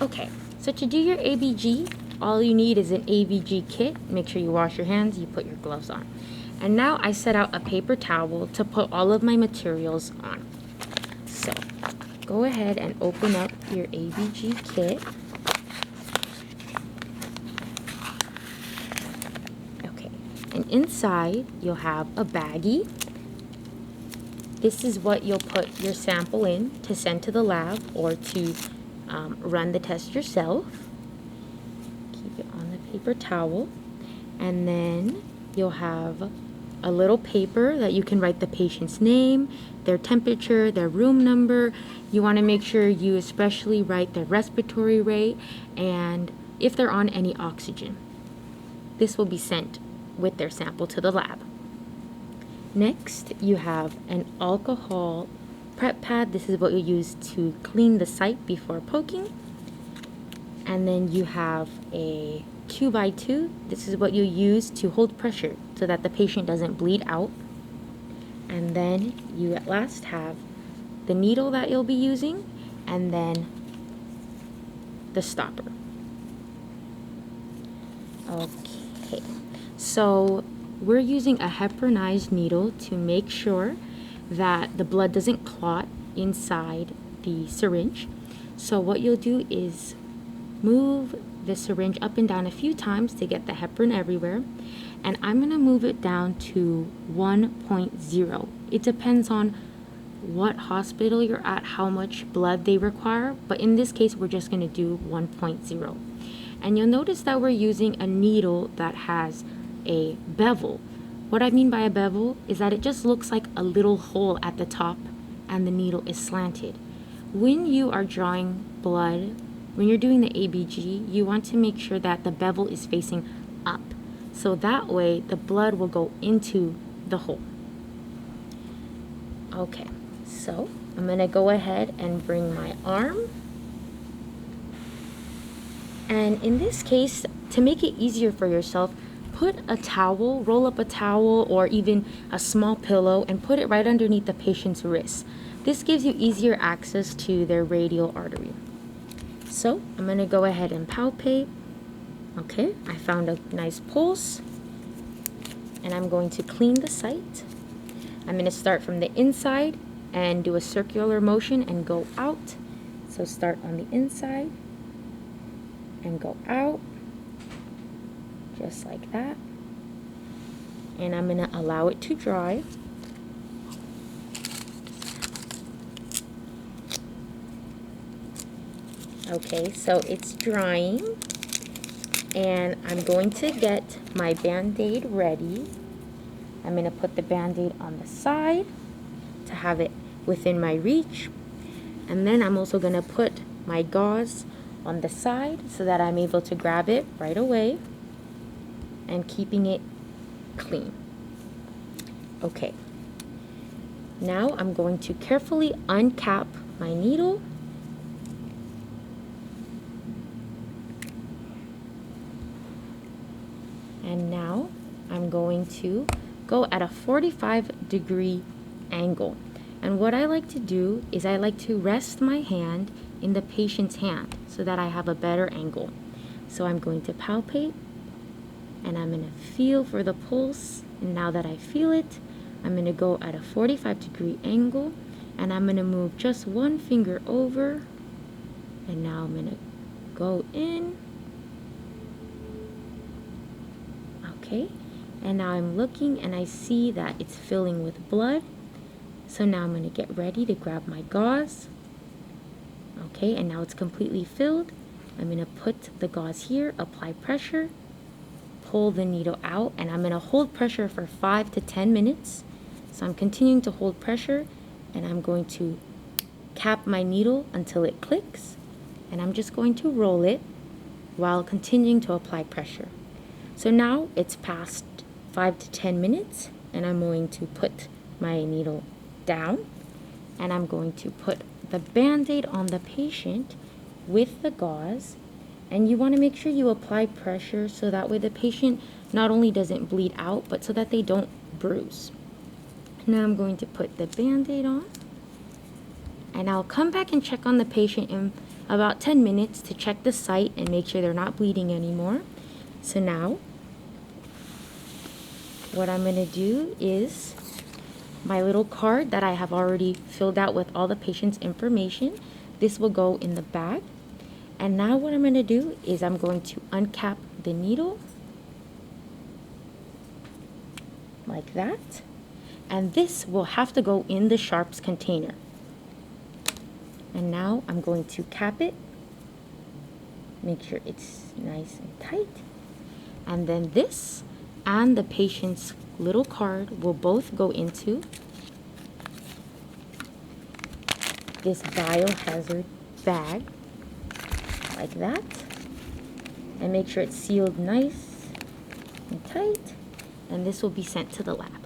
Okay, so to do your ABG, all you need is an ABG kit. Make sure you wash your hands, you put your gloves on. And now I set out a paper towel to put all of my materials on. So go ahead and open up your ABG kit. Okay, and inside you'll have a baggie. This is what you'll put your sample in to send to the lab or to run the test yourself. Keep it on the paper towel. And then you'll have a little paper that you can write the patient's name, their temperature, their room number. You want to make sure you especially write their respiratory rate and if they're on any oxygen. This will be sent with their sample to the lab. Next, you have an alcohol prep pad. This is what you use to clean the site before poking. And then you have a 2x2. This is what you use to hold pressure so that the patient doesn't bleed out. And then you at last have the needle that you'll be using and then the stopper. Okay, so we're using a heparinized needle to make sure that the blood doesn't clot inside the syringe. So what you'll do is move the syringe up and down a few times to get the heparin everywhere. And I'm going to move it down to 1.0. It depends on what hospital you're at, how much blood they require. But in this case, we're just going to do 1.0. And you'll notice that we're using a needle that has a bevel. What I mean by a bevel is that it just looks like a little hole at the top and the needle is slanted. When you are drawing blood, when you're doing the ABG, you want to make sure that the bevel is facing up. So that way the blood will go into the hole. Okay, so I'm going to go ahead and bring my arm. And in this case, to make it easier for yourself, put a towel, roll up a towel or even a small pillow and put it right underneath the patient's wrist. This gives you easier access to their radial artery. So I'm going to go ahead and palpate. Okay, I found a nice pulse. And I'm going to clean the site. I'm going to start from the inside and do a circular motion and go out. So start on the inside and go out. Just like that. And I'm going to allow it to dry. Okay, so it's drying. And I'm going to get my Band-Aid ready. I'm going to put the Band-Aid on the side to have it within my reach. And then I'm also going to put my gauze on the side so that I'm able to grab it right away and keeping it clean. Okay. Now I'm going to carefully uncap my needle. And now I'm going to go at a 45-degree angle. And what I like to do is I like to rest my hand in the patient's hand so that I have a better angle. So I'm going to palpate and I'm going to feel for the pulse. And now that I feel it, I'm going to go at a 45-degree angle and I'm going to move just one finger over. And now I'm going to go in. Okay, and now I'm looking and I see that it's filling with blood. So now I'm going to get ready to grab my gauze. Okay, and now it's completely filled. I'm going to put the gauze here, apply pressure, pull the needle out, and I'm going to hold pressure for 5 to 10 minutes. So I'm continuing to hold pressure, and I'm going to cap my needle until it clicks, and I'm just going to roll it while continuing to apply pressure. So now it's past 5 to 10 minutes, and I'm going to put my needle down, and I'm going to put the Band-Aid on the patient with the gauze. And you want to make sure you apply pressure so that way the patient not only doesn't bleed out, but so that they don't bruise. Now I'm going to put the Band-Aid on, and I'll come back and check on the patient in about 10 minutes to check the site and make sure they're not bleeding anymore. So now, what I'm going to do is my little card that I have already filled out with all the patient's information, this will go in the bag. And now what I'm going to do is I'm going to uncap the needle like that. And this will have to go in the sharps container. And now I'm going to cap it. Make sure it's nice and tight. And then this and the patient's little card will both go into this biohazard bag like that. And make sure it's sealed nice and tight. And this will be sent to the lab.